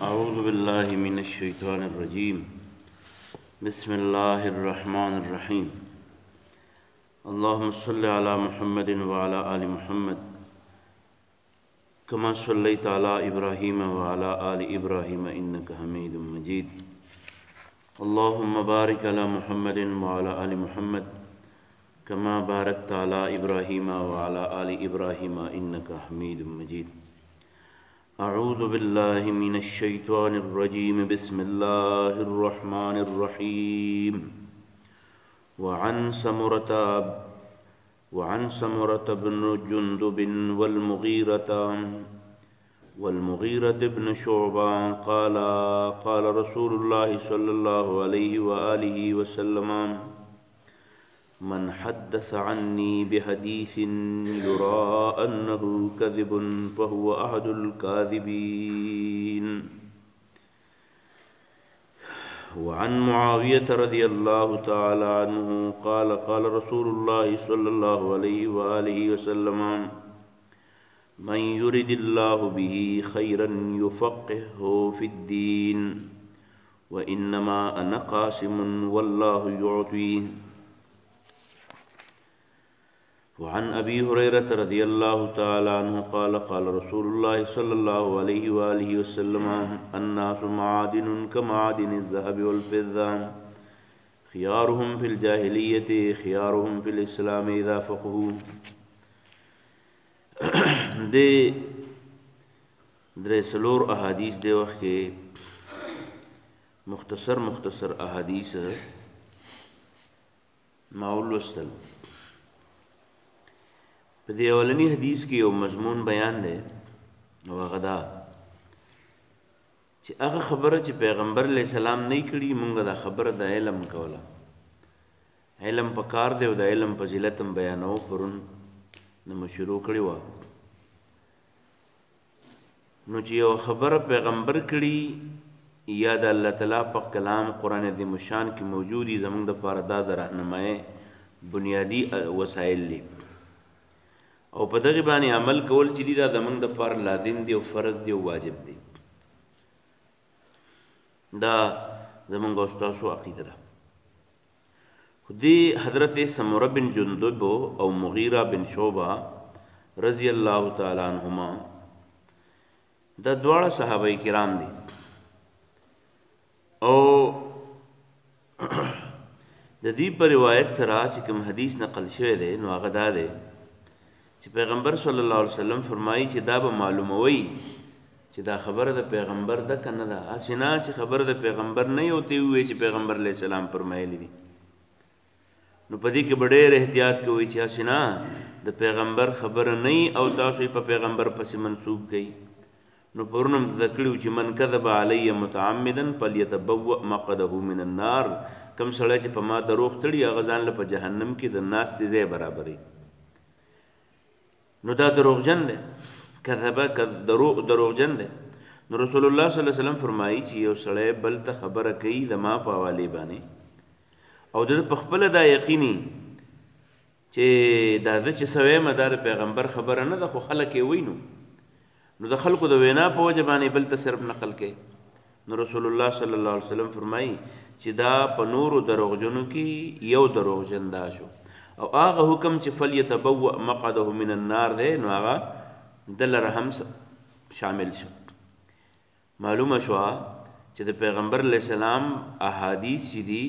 أعوذ بالله من الشيطان الرجيم بسم الله الرحمن الرحيم اللهم صل على محمد وعلى آل محمد كما صليت على إبراهيم وعلى آل إبراهيم إنك حميد مجيد اللهم بارك على محمد وعلى آل محمد كما باركت على إبراهيم وعلى آل إبراهيم إنك حميد مجيد أعوذ بالله من الشيطان الرجيم بسم الله الرحمن الرحيم وعن سمرة بن جندب والمغيرة بن شعبة قال رسول الله صلى الله عليه وآله وسلم من حدث عني بحديث يرى أنه كذب فهو أحد الكاذبين وعن معاوية رضي الله تعالى عنه قال رسول الله صلى الله عليه وآله وسلم من يرد الله به خيرا يفقهه في الدين وإنما أنا قاسم والله يعطيه وعن أبي هريرة رضي الله تعالى عنه قال رسول الله صلى الله عليه وآله وسلم الناس معادن كمعادن الذهب والفضة خيارهم في الجاهلية خيارهم في الإسلام إذا فقهوا دے درې څلور احادیث دے وخت کې مختصر احادیث ما ولوستل په دې اولنی حدیث کې یو مضمون بیان دی او هغه دا چې هغه خبره چې پیغمبر علیه السلام نه کړي مونږ دا خبره د علم کوله علم په کار دی او د علم فضیلت هم بیانو پرون نو شروع کړی و نو چې یو خبره پیغمبر کړي یا د الله تعالی په کلام قرآن عظیم الشان کې موجودي زمونږ د پاره دا د راهنمای بنیادی وسایل دي او په دغه باندې عمل کول چې دا زمونږ د پاره لازم دی او فرض دی او واجب دی دا زمونږ استاد عقیده ده خودی حضرت سمره بن جندب او مغیره بن شعبه رضی الله تعالی عنهما دا دواړه صحابه کرام دي او د دې په روایت سره چې کوم حدیث نقل شوی دی نو هغه دا دی چې پیغمبر صلی الله علیه وسلم فرمایي چې دا به معلوموي چې دا خبره د پیغمبر ده کنه ده اسنه چې خبره د پیغمبر نه یوته وي چې پیغمبر علیه السلام فرمایلی دي نو پدې کې ډېر احتیاط کوي چې اسنه د پیغمبر خبره نه او تاسو په پیغمبر پسې منسوب کړئ نو پرونم ذکرو چې من کذب علی متعمدا فلیتبوأ مقعده من النار کم سړی چې په ما دروغ تړي هغه ځان له په جهنم کې د ناس ځای برابرې نو دا دروغجن دی کذبه دروغجن دی نو رسول الله صلی الله علیه وسلم فرمایي چې یو سړی بل ته خبره کوي د ما په حواله باندې او د خپل دا یقیني چې دا چې سوي مدار پیغمبر خبره نه ده خو خلک یې وینو نو د خلکو د وینا په وجه باندې بل ته صرف نقل کوي نو رسول الله صلی الله علیه وسلم فرمایي چې دا په نورو دروغجنو کې یو دروغجن دا شو او هغه حکم چې فلیتبوأ مقعده من النار دی نو هغه دلته هم شامل شو معلومه شو چې د پیغمبر علیه السلام احادیث دي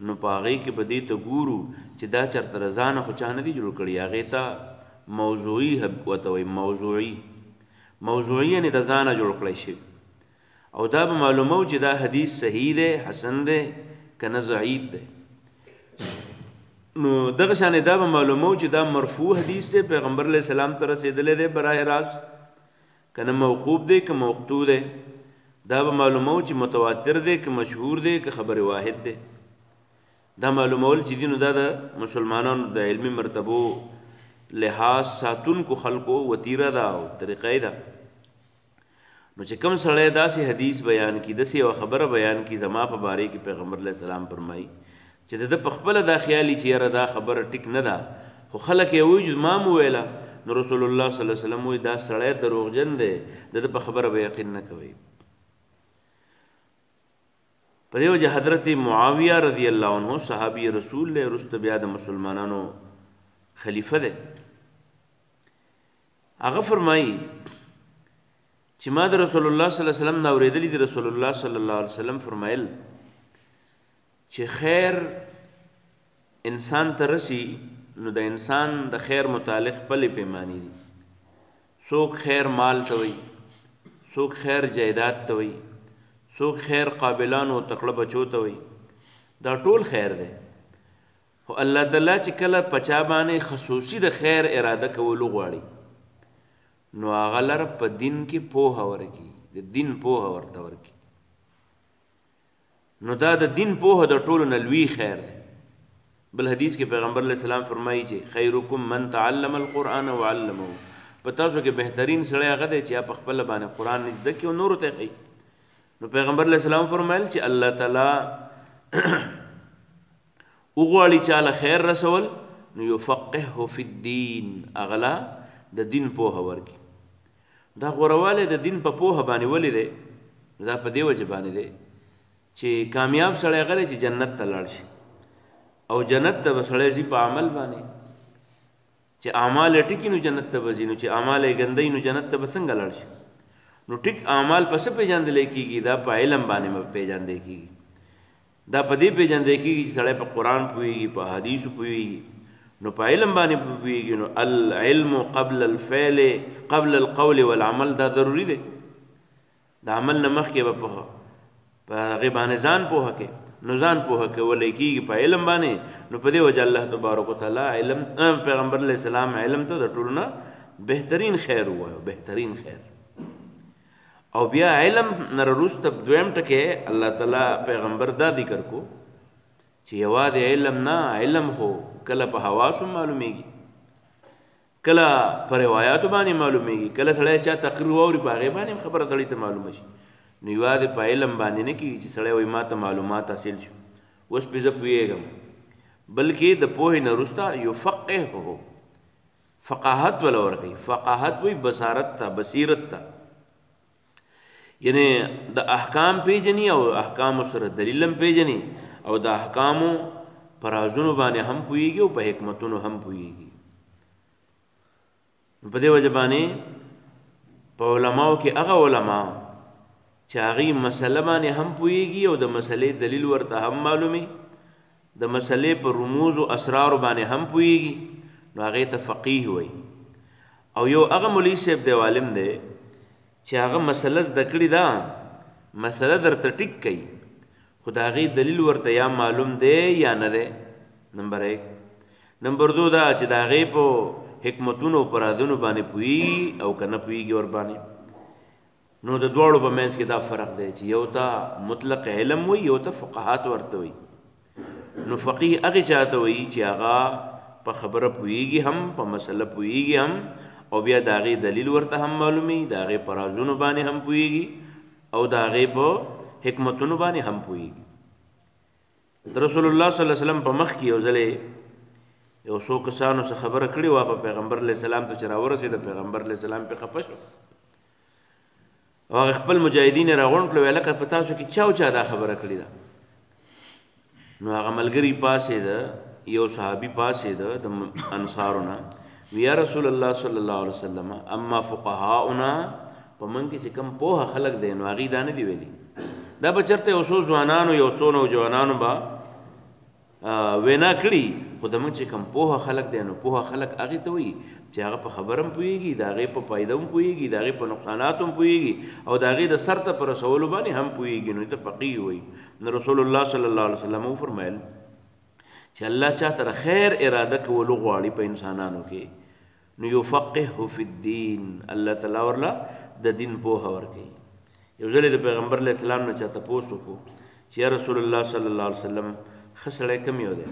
نو پاغي کې بدی ته ګورو چې دا چرته رضانه خو چانه دي جوړ کړی هغه ته موضوعي وتوي موضوعي نه د ځانه جوړ کړی شي او دا به معلومه چې دا حدیث صحیح دی حسن دی کنه ضعیف دی نو دغه شان دا به معلومه چې دا مرفوع حدیث دی پیغمبر علیه السلام ته رسیدلی دی براه راست کنه موقوف دی که موقوع دی دا به معلومه چې متواتر دی که مشهور دی که خبر واحد دی دا معلومول چې دینو دا د مسلمانانو د علمي مرتبو لحاظ ساتون کو خلقو وتیره دا او طریقې دا نو چې کوم سړی داسې حدیث بیان کی داسې یو خبره بیان کی زما په باره کې پیغمبر علیه السلام فرمایي چې د په خپل دا خیالي چې یاره دا خبره ټیک نه ده خو خلک یې وایي چې ما مو ویله نو رسول الله صلی الله علیه وسلم وی دا سړی دروغجن دی د په خبره به یقین نه کوي په دې وجه حضرت معاویه رضی الله عنه صحابي رسول له رست بیا د مسلمانانو خلیفہ دی هغه فرمایي چې ما د رسول الله صلی الله علیه وسلم نو اوریدلی دی رسول الله صلی الله علیه وسلم فرمایل چې خیر انسان ته رسی نو د انسان د خیر متعلق پلې پیمانی دي څوک خیر مال ته وي څوک خیر جایداد ته وي څوک خیر قابلان او تکړه بچو ته وي دا ټول خیر دی خو الله تعالی چې کله پچا باندې خصوصي د خیر اراده کول غواړي نو هغه لر په دین کې پوهه ورکی د دین پوهه ورته ورکی نو دا د دین پوهه د ټولو نه لوی خیر دی بل حدیث کې پیغمبر علیہ السلام فرمایي چې خیرکم من تعلم القرآن وعلمه پتا سو کې بهترین سړی هغه دی چې په خپل باندې قرآن زده کړي او نور ته کوي نو پیغمبر علیہ السلام فرمایل چې الله تعالی وګړي چاله خیر رسول نو یفقهه فی الدین اغلا د دین پوهه ورکی دا غورواله د دین په پوهه باندې ولې دی دا په دی وجه باندې دی چې کامیاب سړی هغه چې جنت ته لاړ شي او جنت ته سړی زی په عمل باندې چې اعمال ټکی نو جنت ته وځي نو چې اعمال ګندې نو جنت ته څنګه لاړ شي نو ټیک اعمال پس پیژندل کېږي دا په علم باندې پیژندل کېږي دا په دې پیژندل کېږي چې سړی په قرآن پوهیږي په حدیث پوهیږي نو په علم باندې پوهیږي نو العلم قبل الفعل قبل القول والعمل دا ضروری دی دا عمل نه مخکې په غیبانه ځان پوهه کې نو ځان پوهه کې ولې کېږي په علم باندې نو په دې وجه الله تبارک وتعالى علم پیغمبر علیہ السلام علم ته د ټولو نه بهترین خیر وایو بهترین خیر او بیا علم نرروست دویم ټکه الله تعالی پیغمبر دا ذکر کو چې یوازې علم نه علم هو کله په حواس معلومیږي کله په روایت باندې معلومیږي کله سړی چا تقریر ووري په هغه باندې خبره سړی ته معلومه شي نو یوازې په علم باندې نه کېږي چې سړی وایي ما ته معلومات حاصل شو اوس پې زه پوهېږم بلکې د پوهې نه وروسته یفقهه فقاهت ولا ورکوي فقاهت وایي بصارت ته بصیرت ته یعنی د احکام پیژني او احکامو سره دلیل هم پیژني او د احکامو پر رازونو باندې هم پوهیږي او په حکمتونو هم پوهیږي په دې وجه باندې په علماو کې هغه علما چې هغه مسله باندې هم پوهیږي او د مسلې دلیل ورته هم معلومي د مسلې په رموز او اسرار باندې هم پوهیږي نو هغه ته فقيه وایي او یو هغه مولوی صاحب دی عالم دی چې هغه مسله زده کړې ده مسله درته ټیک کوي خو د هغې دلیل ورته یا معلوم دی یا نه دی نمبر 1 نمبر 2 دا چې د هغې په حکمتونو په رازونو باندې پوهیږي او که نه پوهیږي ورباندې نو د دواړو په منځ کې دا فرق دی چې یو ته مطلق علم وي یو ته فقاهت ورته وي نو فقيه هغې چاته وي چې هغه په خبره پوهیږي هم په مسله پوهیږي هم او بیا د هغې دلیل ورته هم معلومي د هغې په رازونو باندې هم پوهیږي او د هغې په حکمتونو باندې هم پوهیږي د رسول الله صلی الله علیه وسلم په مخ کې یو ځلې یو څو کسانو څه خبره کړې وه په پیغمبر علیه السلام ته چې راورسېده پیغمبر علیه السلام پې خفه شو او هغه خپل مجاهدین یې راغونډ کړل ویل لکه په تاسو کې چا دا خبره کړې ده نو هغه ملګري پاسېده یو صحابي پاسېده د انصارو نه یا رسول الله صلی الله علیه وسلم اما فقهاؤنا په من کې چې کم پوهه خلق دی نو هغې دا نه دي ویلي دا به چېرته یو څو ځوانانو یو څو نوجوانانو به وینا کړي خو زموږ چې کم پوهه خلق دی نو پوهه خلق هغې ته وایي چې هغه په خبره هم پوهېږي د هغې په فایده هم پوهېږي د هغې په نقصاناتو هم پوهېږي او د هغې د سر ته په رسولو باندې هم پوهېږي نو ته فقيه وایي نو رسول الله صلی الله علیه وسلم وفرمیل چې الله چا ته خیر اراده کولو غواړي په انسانانو کې نو یفقهه فی الدین الله تعالی ورله د دین پوهه ورکوي یو ځل د پیغمبر علیه السلام نه چا تپوس وکړو چې یا رسول الله صلی الله علیه وسلم ښه سړی کوم یو دی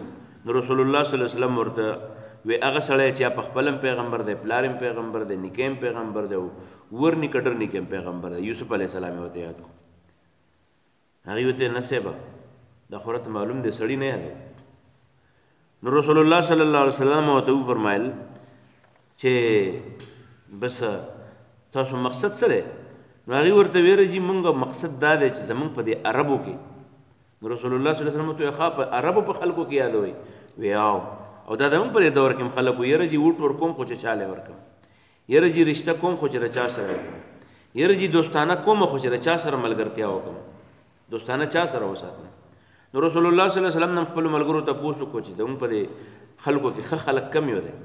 نو رسول الله صلی الله علیه وسلم ورته وی هغه سړی چې په خپل پیغمبر دی پلار پیغمبر دی نیکه پیغمبر دی ورنی کډر نیکه پیغمبر دی یوسف علیه السلام ورته یاد کو هغه وته نسبه د خورت معلوم دی سړی نه یاد نو رسول الله صلی الله علیه وسلم ورته فرمایل چې بس تاسو مقصد څه دی؟ نو هغې ورته ویره جي مونږ مقصد دا دی چې زمونږ په دې عربو کې نو رسول الله صلی الله علیه وسلم ته ښه په عربو په خلکو کې یادوئ وی او دا زمونږ په دې دور کې هم خلک وي یره جي ووټ ورکوم خو چې چاله ورکوم یره جي رشته کوم خو چې چا سره وکړم یره جي دوستانه کوم خو چې چا سره ملګرتیا وکړم دوستانه چا سره وساتم نو رسول الله صلی الله علیه وسلم خپل ملګرو ته پوښتنه وکړه چې زمونږ په دې خلکو کې ښه خلک کم یو دی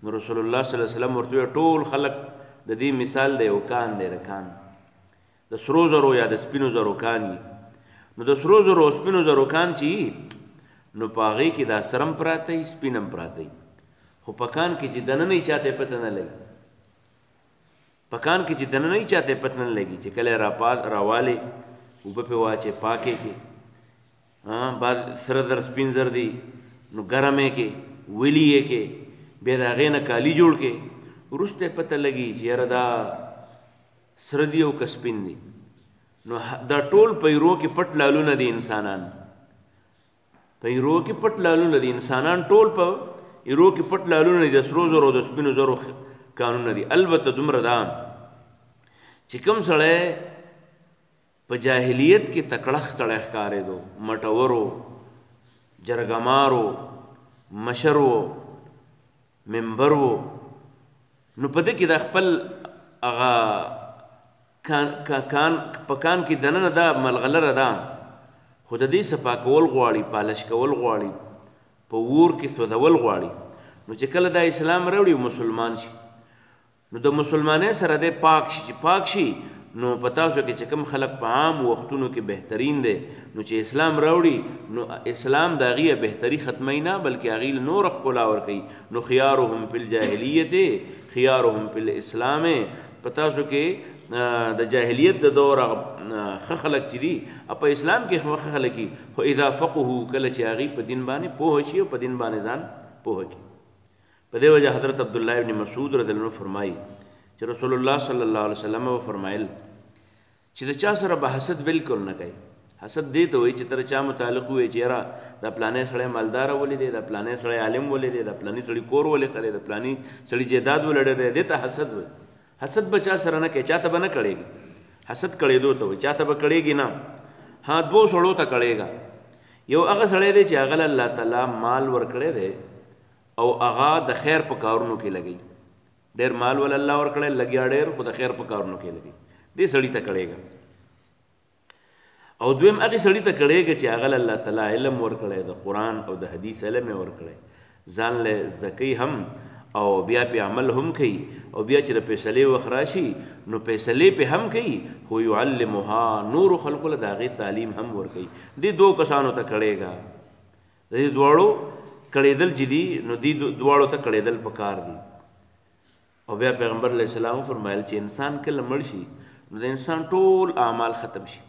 نو رسول الله صلی الله علیه وسلم ورته ټول خلک د دې مثال دی یو کان دی رکان د سرو زرو یا د سپینو زرو کان نو د سرو زرو او سپینو زرو کان چې نو په هغې کې دا سرم پراته وي سپین هم پراته وي خو په کان کې چې دننه یې چاته پته نه لګي په کان کې چې دننه یې چاته پته نه لګي چې کله راوالې اوبه پې واچې پاکې کې بعد سره زر سپین زر دي نو ګرمې کې ویلی یې کې بیا د هغې نه کالي جوړ کې وروسته پته لګي چې یاره دا سره دي او که سپین دي نو دا ټول پیرو کې پټ لالونه دي انسانان پیرو کې پټ لالونه دي انسانان ټول په ایرو کې پټ لالونه دي د سرو زرو د سپینو زرو قانون دي البته دومره دا چې کوم سړی په جاهلیت کې تکړه سړی ښکارېدو مټورو جرګمارو مشرو ممبرو نو په دې کې د خپل هغه په کان کې دننه دا ملغلره ده خو د دې صفا کول غواړي پالش کول غواړي په اور کې سوځول غواړي نو چې کله دا اسلام راوړي مسلمان شي نو د مسلمانۍ سره دی پاک شي چې پاک شي نو په تاسو کې چې کوم خلک په عام وختونو کې بهترین دی نو چې اسلام راوړي نو اسلام د هغې بهتري ختموي نه بلکې هغې نور ښکلا ورکوي نو خیارهم فی الجاهلیت خیارهم فی الاسلام په تاسو کې د جاهلیت د دور ښه خلک چې دي په اسلام کې ښه خلک دي خو اذا فقهو کله چې هغې په دین باندې پوه شي او په دین باندې ځان پوه کړي په دې وجه حضرت عبدالله ابن مسعود رضی الله عنه فرمایي چې رسول الله صلی الله علیه وسلم فرمایل چې د چا سره به حسد بالکل نه کوي حسد دې ته وایي چې تر چا متعلق وایي چې یاره دا پلانې سړی مالداره ولې دی دا پلانې سړی عالم ولې دی دا پلانې سړی کور ولې ښه دی دا پلانې سړی جیداد ولې دی دې ته حسد وایي حسد به چا سره نه کوي چاته به نه کړېږي حسد کړېدو ته وایي چاته به کړېږي نه ها دوو سړو ته کړېږه یو هغه سړی دی چې هغه الله تعالی مال ورکړی دی او هغه د خیر په کارونو کې لګوي ډېر مال ول الله ورکړی لګیا ډېر خو د خیر په کارونو کې لګوي دې سړي ته کړېږه او دویم هغې سړي ته کړېږه چې هغه الله تعالی علم ورکړی د قرآن او د حدیث علم یې ورکړی ځان له زده کوي هم او بیا پې عمل هم کوي او بیا چې د فیصلې وخت راشي نو فیصلې پې هم کوي خو یعلمها نورو خلکو له د هغې تعلیم هم ورکوي دې دوو کسانو ته کړېږه د دې دواړو کړېدل چې دي نو دې دواړو ته کړېدل پکار دي او بیا پیغمبر علیه السلام فرمایل چې انسان کله مړ شي نو د انسان ټول اعمال ختم شي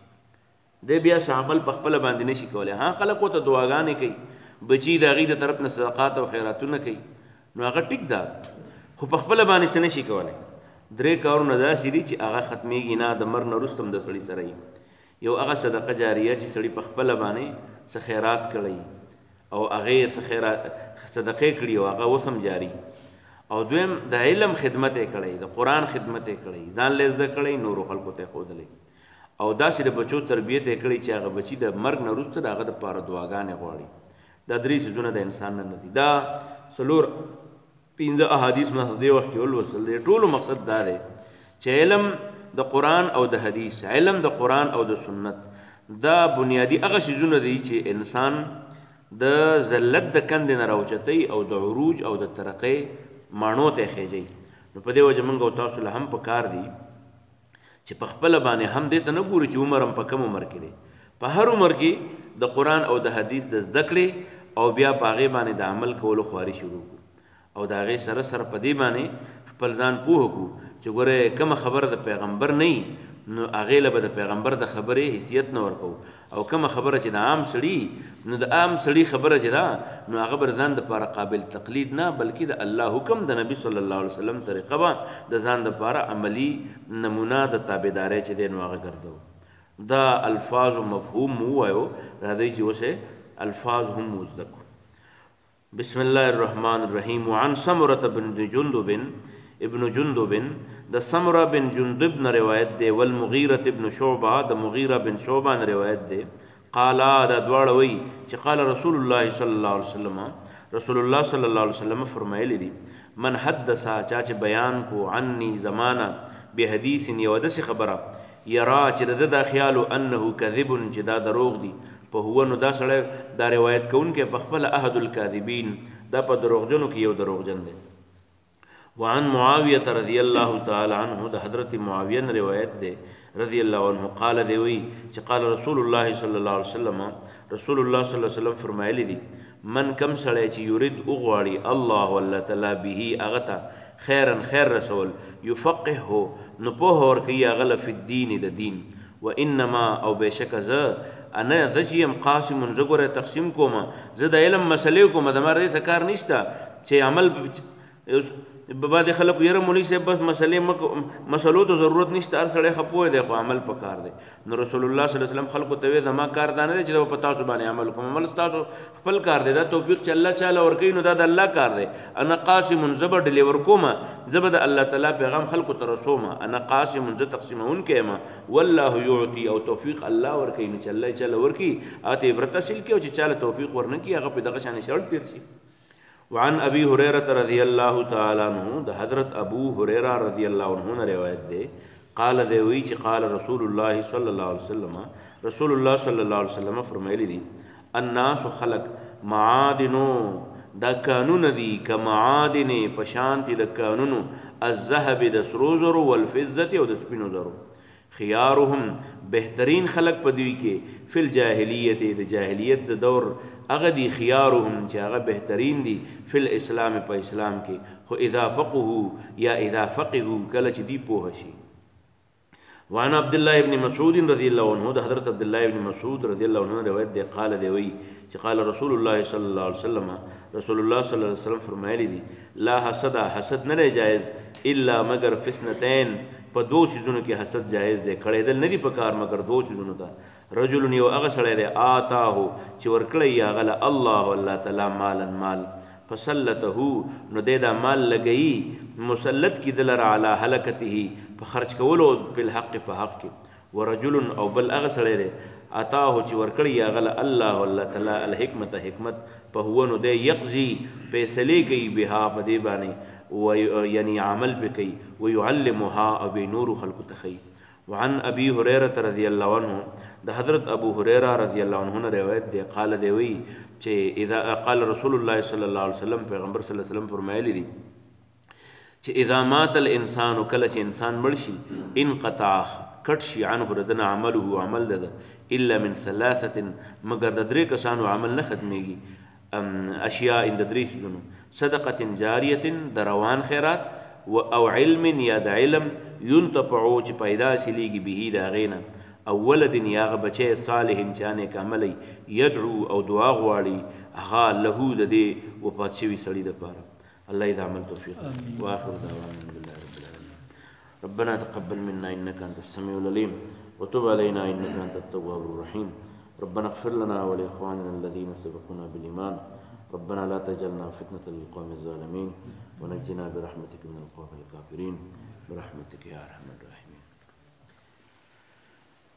دی بیا عمل په خپله باندې نشي کولی ها خلک ورته دعاګانې کوي بچي د هغې د طرف نه صدقات او خیراتونه کوي نو هغه ټیک ده خو په خپله باندې څه نشي کولی درې کارونه داسې دي چې هغه ختمیږي نه د مر نه وروسته هم د سړي سره وي یو هغه صدقه جاریه چې سړي په خپله باندې څه خیرات کړی او هغې څه صدقې کړي او هغه اوس هم جاري او دویم د علم خدمت یې کړی د قرآن خدمت یې کړی ځان له زده کړی نورو خلکو ته ښودلی او داسې د بچو تربیت یې کړی چې هغه بچي د مرګ نه وروسته د هغه دپاره دعاګانې غواړي دا درې څیزونه د انسان نه دي دا څلور پنځه احادیث ما دې وخت کې ولوستل دی ټولو مقصد دا دی چې علم د قرآن او د حدیث علم د قرآن او د سنت دا بنیادي هغه څیزونه دي چې انسان د ذلت د کندې نه راوچتوي او د عروج او د ترقۍ ماڼو ته خېجوي نو په دې وجه موږ او تاسو له هم پکار دي چې په خپله باندې هم دې ته نه ګوري چې عمر هم په کم عمر کې دی په هر عمر کې د قرآن او د حدیث د زده کړې او بیا په هغې باندې د عمل کولو خواري شروع کړو او د هغې سره سره په دې باندې خپل ځان پوه کړو چې ګوره کومه خبره د پیغمبر نه نو هغې له به د پیغمبر د خبرې حیثیت نه ورکوو او کومه خبره چې د عام سړي نو د عام سړي خبره چې ده نو هغه به د ځان دپاره قابل تقلید نه بلکې د الله حکم د نبي صلی الله علیه وسلم طریقه به د ځان دپاره عملي نمونه د تابعدارۍ چې دی نو هغه ګرځو دا الفاظ و مفهوم مو ووایو راځئ چې اوس الفاظ هم مو زده کړو بسم الله الرحمن الرحيم. وعن سمرة بن جندب ابن جندب د سمرة بن جندب نه روایت ده، والمغیرة ابن شعبہ د مغیرة بن شعبہ نه روایت ده. قالا دا دواړه وی چې قال رسول الله صلی الله علیه وسلم، رسول الله صلی الله علیه وسلم فرمایلی دي من حدث چا چې بیان کو عني زمانہ بحدیث یو داسې خبره یرا چې د خیال انه کذب چې دا دروغ دي، په هو نو دا سړی دا روایت کوونکی په خپل احد الکاذبین دا په دروغجنو کې یو دروغجن دی. وعن معاویه رضی الله تعالی عنه د حضرت معاویه روایت ده رضی الله عنه قال دی وی چې قال رسول الله صلی الله علیه وسلم، رسول الله صلی الله علیه وسلم فرمایلی دي من کم سړی چې یرید اوغواړي الله الله تعالی به اغتا خیرا خیر رسول یفقهه نو په اور کوي غل فی الدین د دین. و انما او بشک ز انا ذیم قاسم زګره تقسیم کوم زه د علم مسلې کوم د مر دې کار نشته چې عمل بعد خلق یره مولوی صاحب بس مسلې مسلو ته ضرورت نشته، هر سړی خپوی دی خو عمل پکار دی. نو رسول الله صلی الله علیه وسلم خلق ته وی زما کار دانه دی چې په تاسو باندې عمل کوم، عمل تاسو خپل کار دی، دا توفیق چې الله تعالی ورکوي نو دا د الله کار دی. انا قاسم زبر ډلیور کوم، زبر د الله تعالی پیغام خلق ته رسوم، انا قاسم ز تقسیمون کما والله یعطي او توفیق الله ورکوي نو چې الله تعالی ورکي اته عبرت حاصل کی او چې چاله توفیق ورنکي هغه په دغه شان شرط تیر شي. وعن ابي هريره رضي الله تعالى عنه د حضرت ابو هريره رضی الله عنه نے روایت ده قال دی وی چې قال رسول الله صلی الله علیه وسلم، رسول الله صلی الله علیه وسلم فرمایلی دي الناس خلق معادنو دا قانون دي کمعادن پشانتی د قانونو الذهب د سرو زرو والفضه او د سپینو زرو. خيارهم بهترین خلق پدوی کې فل جاهلیت د جاهلیت د دور هغه دي خيارهم چې هغه بهترین دي فل اسلام په اسلام کې، خو اذا فقهوا یا اذا فقهوا کله چې دی پوه شي. وعن عبد الله ابن مسعود رضی الله عنه د حضرت عبد الله ابن مسعود رضی الله عنه روایت دی قال دی وی چې قال رسول الله صلی الله علیه وسلم، رسول الله صلی الله علیه وسلم فرمایلی دي لا حسد حسد نه جایز الا مگر فسنتين په دوه چیزونو کې حسد جایز دی، کړهدل نه دی په کار مگر دوه چیزونو ته. رجل یو هغه سړی دی آتاه چې ورکړی یا غله الله الله تعالی مالا مال فسلته نو دې دا مال لګئی مسلط کی دلر علی هلکته په خرج کولو په حق په حق کې. ورجل او بل هغه سړی دی اتاه چې ورکړی یا غله الله الله تعالی الحکمت حکمت په هو نو دې یقضی فیصله کوي بها په دې باندې یعنی عمل بکی ويعلمها ابي نور خلق تخي. وعن ابي هريره رضی الله عنه د حضرت ابو هريره رضی الله عنه روایت دی قال دی وی چې اذا قال رسول الله صلی الله علیه وسلم، پیغمبر صلی الله علیه وسلم فرمایلی دي چې اذا مات الانسان کله چې انسان مړ شي انقطع کټ شي عنه ردنا عمله عمل ده الا من ثلاثه مگر د درې کسانو عمل نه ختميږي اشیاء اند درې شنو صدقه جاریه دروان خیرات او علم یا د علم ينتفعو چې پیدا سلیږي به دا غینا او ولد یا بچي صالح چانه کامل يدعو او دعا غواړي هغه له د دې وفات شوی سړي د پاره. الله دې عمل توفیق واخر دعوانا بالله رب العالمين. ربنا تقبل منا انك انت السميع العليم وتب علينا انك انت التواب الرحيم. ربنا اغفر لنا ولاخواننا الذين سبقونا بالايمان. ربنا لا تجعلنا فتنة للقوم الظالمين ونجنا برحمتك من القوم الكافرين برحمتك يا ارحم الراحمين.